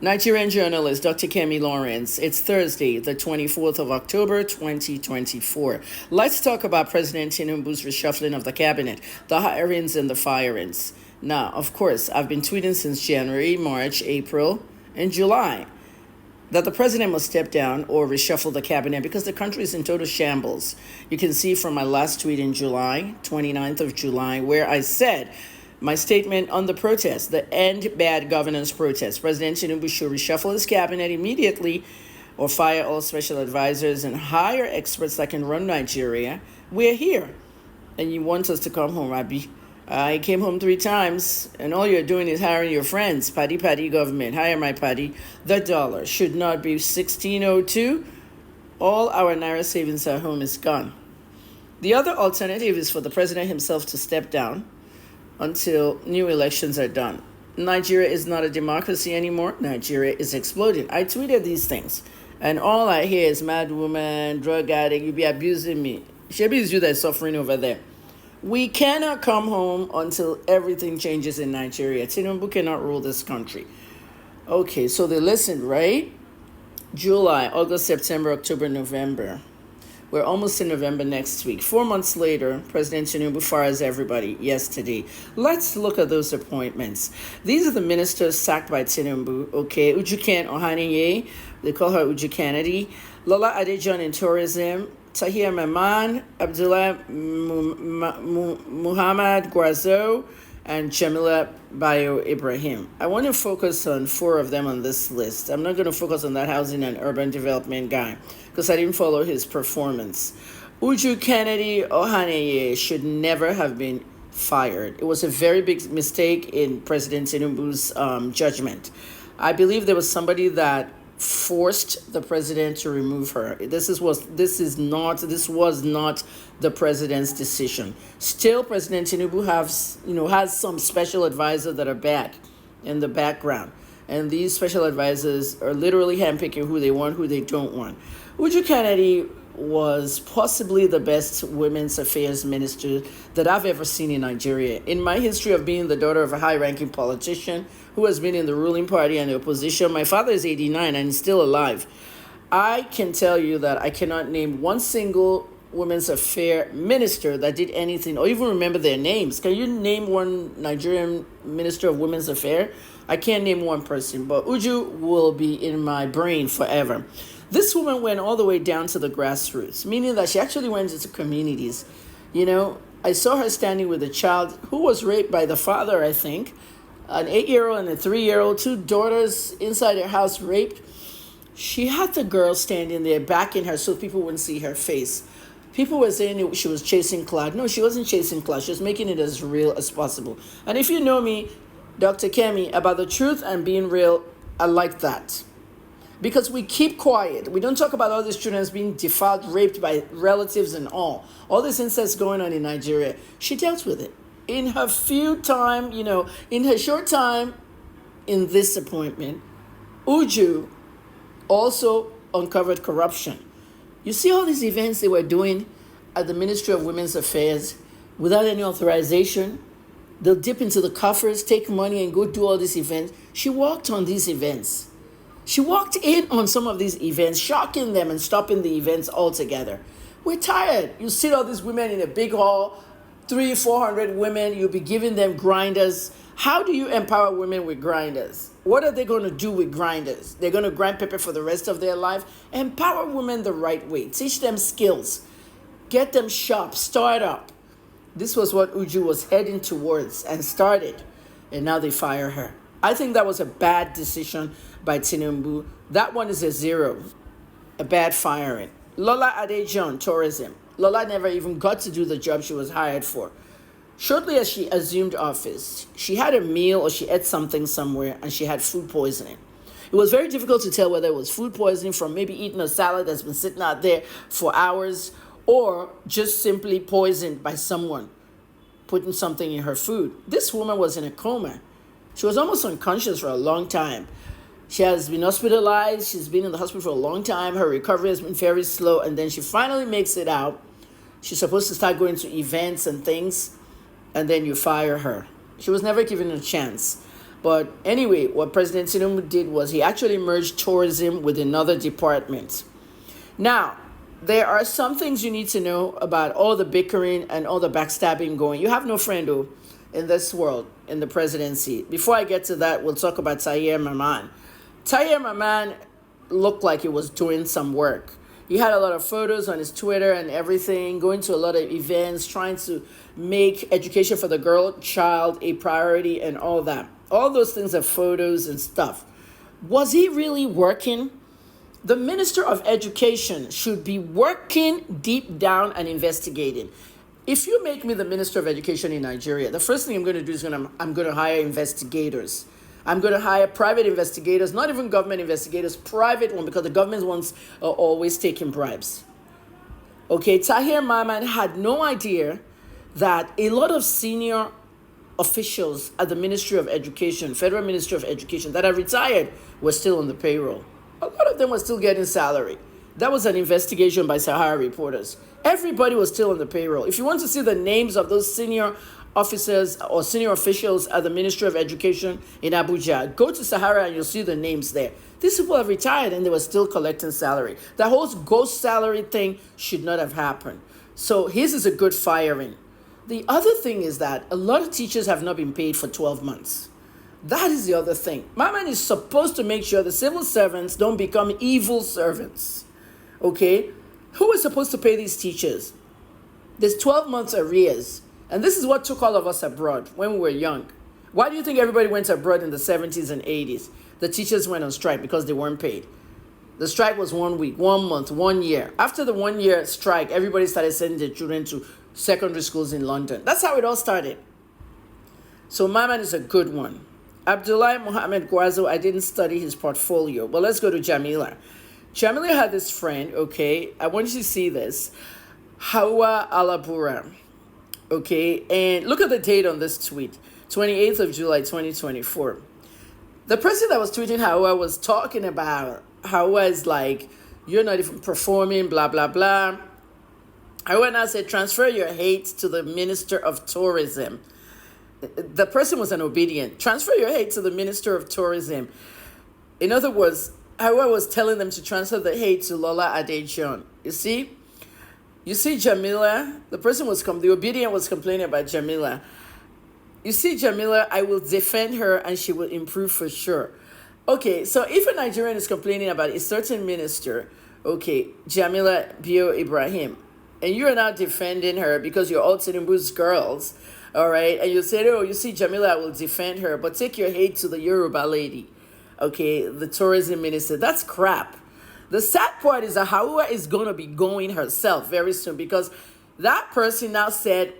Nigerian journalist Dr. Kemi Lawrence. It's Thursday, the 24th of October, 2024. Let's talk about President Tinubu's reshuffling of the cabinet, the hirings and the firings. Now, of course, I've been tweeting since January, March, April, and July that the president must step down or reshuffle the cabinet because the country is in total shambles. You can see from my last tweet in July, 29th of July, where I said my statement on the protest, the End Bad Governance protest. President Tinubu should reshuffle his cabinet immediately or fire all special advisors and hire experts that can run Nigeria. We're here. And you want us to come home, Abi. I came home 3 times, and all you're doing is hiring your friends. Paddy government, hire my paddy. The dollar should not be 1602. All our Naira savings at home is gone. The other alternative is for the president himself to step down until new elections are done. Nigeria is not a democracy anymore. Nigeria is exploding. I tweeted these things, and all I hear is mad woman, drug addict, you be abusing me. Shebi is you that's suffering over there. We cannot come home until everything changes in Nigeria. Tinubu cannot rule this country. Okay, so they listened, right? July, August, September, October, November. We're almost in November next week. 4 months later, President Tinubu fires everybody yesterday. Let's look at those appointments. These are the ministers sacked by Tinubu. Okay, Ujuken Ohaniye, they call her Uju Kennedy. Lola Adejon in tourism. Tahir Maman, Abdullah Muhammad Guazo, and Jamila Bayo Ibrahim. I want to focus on 4 of them on this list. I'm not going to focus on that housing and urban development guy because I didn't follow his performance. Uju Kennedy Ohaneye should never have been fired. It was a very big mistake in President Tinubu's judgment. I believe there was somebody that forced the president to remove her. This was not the president's decision. Still, President Tinubu has some special advisors that are bad in the background, and these special advisors are literally handpicking who they want, who they don't want. Uju Kennedy was possibly the best women's affairs minister that I've ever seen in Nigeria. In my history of being the daughter of a high-ranking politician who has been in the ruling party and the opposition, my father is 89 and he's still alive. I can tell you that I cannot name one single women's affair minister that did anything or even remember their names. Can you name one Nigerian minister of women's affair? I can't name one person, but Uju will be in my brain forever. This woman went all the way down to the grassroots, meaning that she actually went into communities. I saw her standing with a child who was raped by the father, I think, an 8-year-old and a 3-year-old, 2 daughters inside her house raped. She had the girl standing there backing her so people wouldn't see her face. People were saying she was chasing cloud. No, she wasn't chasing cloud. She was making it as real as possible. And if you know me, Dr. Kemi, about the truth and being real, I like that. Because we keep quiet. We don't talk about all these children being defiled, raped by relatives and all. All this incest going on in Nigeria. She dealt with it. In her in her short time in this appointment, Uju also uncovered corruption. You see all these events they were doing at the Ministry of Women's Affairs without any authorization. They'll dip into the coffers, take money, and go do all these events. She walked on these events. She walked in on some of these events, shocking them and stopping the events altogether. We're tired. You see all these women in a big hall, 300-400 women, you'll be giving them grinders. How do you empower women with grinders? What are they going to do with grinders? They're going to grind pepper for the rest of their life? Empower women the right way. Teach them skills. Get them sharp. Start up. This was what Uju was heading towards and started. And now they fire her. I think that was a bad decision by Tinubu. That one is a 0. A bad firing. Lola Adejon, tourism. Lola never even got to do the job she was hired for. Shortly as she assumed office, she had a meal or she ate something somewhere and she had food poisoning. It was very difficult to tell whether it was food poisoning from maybe eating a salad that's been sitting out there for hours or just simply poisoned by someone putting something in her food. This woman was in a coma. She was almost unconscious for a long time. She has been hospitalized. She's been in the hospital for a long time. Her recovery has been very slow. And then she finally makes it out. She's supposed to start going to events and things. And then you fire her. She was never given a chance. But anyway, what President Tinubu did was he actually merged tourism with another department. Now, there are some things you need to know about all the bickering and all the backstabbing going. You have no friend, though, in this world, in the presidency. Before I get to that, we'll talk about Tahir Maman. Tahir Maman looked like he was doing some work. He had a lot of photos on his Twitter and everything, going to a lot of events, trying to make education for the girl child a priority and all that. All those things are photos and stuff. Was he really working? The Minister of Education should be working deep down and investigating. If you make me the Minister of Education in Nigeria, the first thing I'm going to do is I'm going to hire investigators. I'm going to hire private investigators, not even government investigators, private one, because the government ones are always taking bribes. Okay, Tahir Maman had no idea that a lot of senior officials at the Ministry of Education, Federal Ministry of Education, that are retired were still on the payroll. A lot of them were still getting salary. That was an investigation by Sahara reporters. Everybody was still on the payroll. If you want to see the names of those senior officers or senior officials at the Ministry of Education in Abuja, go to Sahara and you'll see the names there. These people have retired and they were still collecting salary. That whole ghost salary thing should not have happened. So his is a good firing. The other thing is that a lot of teachers have not been paid for 12 months. That is the other thing. Maman is supposed to make sure the civil servants don't become evil servants. Okay? Who is supposed to pay these teachers? There's 12 months arrears. And this is what took all of us abroad when we were young. Why do you think everybody went abroad in the 70s and 80s? The teachers went on strike because they weren't paid. The strike was 1 week, 1 month, 1 year. After the 1 year strike, everybody started sending their children to secondary schools in London. That's how it all started. So Maman is a good one. Abdullah Mohammed Gwazo, I didn't study his portfolio, but let's go to Jamila. Jamila had this friend, okay, I want you to see this, Hawa Alabura, okay, and look at the date on this tweet, 28th of July, 2024. The person that was tweeting Hawa was talking about Hawa is like, you're not even performing, blah, blah, blah. Hawa now said, transfer your hate to the Minister of Tourism. The person was an obedient. Transfer your hate to the Minister of Tourism. In other words, Hawa was telling them to transfer the hate to Lola Adejon. You see Jamila, the obedient was complaining about Jamila. You see Jamila, I will defend her and she will improve for sure. Okay, so if a Nigerian is complaining about a certain minister, okay, Jamila Bio Ibrahim, and you are now defending her because you're all Tinubu's girls, all right, and you say, oh, you see Jamila, I will defend her, but take your hate to the Yoruba lady, okay, the tourism minister. That's crap. The sad part is that Hawa is going to be going herself very soon because that person now said,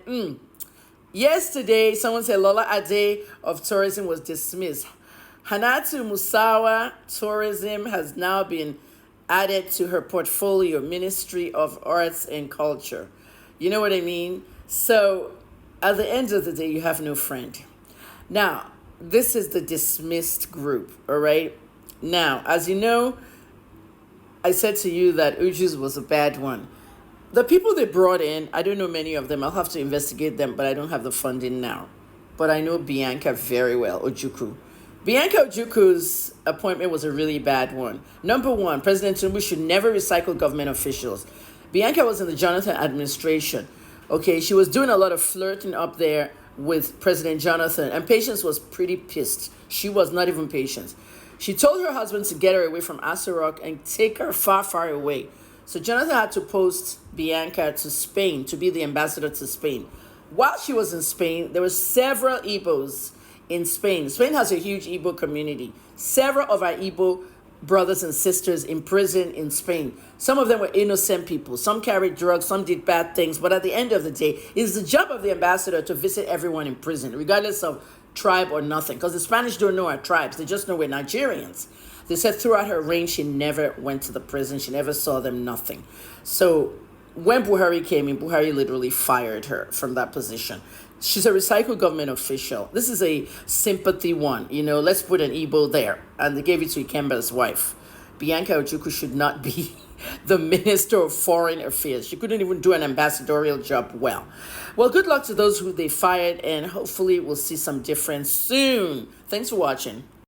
yesterday, someone said Lola Ade of tourism was dismissed. Hanatu Musawa tourism has now been added to her portfolio, Ministry of Arts and Culture. You know what I mean? So at the end of the day, you have no friend. Now, this is the dismissed group, all right? Now, as you know, I said to you that Uju's was a bad one. The people they brought in, I don't know many of them. I'll have to investigate them, but I don't have the funding now. But I know Bianca very well, Ojukwu. Bianca Ojukwu's appointment was a really bad one. Number one, President Tinubu should never recycle government officials. Bianca was in the Jonathan administration. Okay, she was doing a lot of flirting up there with President Jonathan, and Patience was pretty pissed. She was not even Patience. She told her husband to get her away from Asurok and take her far, far away. So Jonathan had to post Bianca to Spain to be the ambassador to Spain. While she was in Spain, there were several Igbos in Spain. Spain has a huge Igbo community. Several of our Igbo brothers and sisters in prison in Spain. Some of them were innocent people. Some carried drugs, some did bad things. But at the end of the day, it's the job of the ambassador to visit everyone in prison, regardless of tribe or nothing. Because the Spanish don't know our tribes. They just know we're Nigerians. They said throughout her reign, she never went to the prison. She never saw them, nothing. So when Buhari came in, Buhari literally fired her from that position. She's a recycled government official. This is a sympathy one. You know, let's put an Igbo there. And they gave it to Ikemba's wife. Bianca Ojukwu should not be the Minister of Foreign Affairs. She couldn't even do an ambassadorial job well. Well, good luck to those who they fired, and hopefully we'll see some difference soon. Thanks for watching.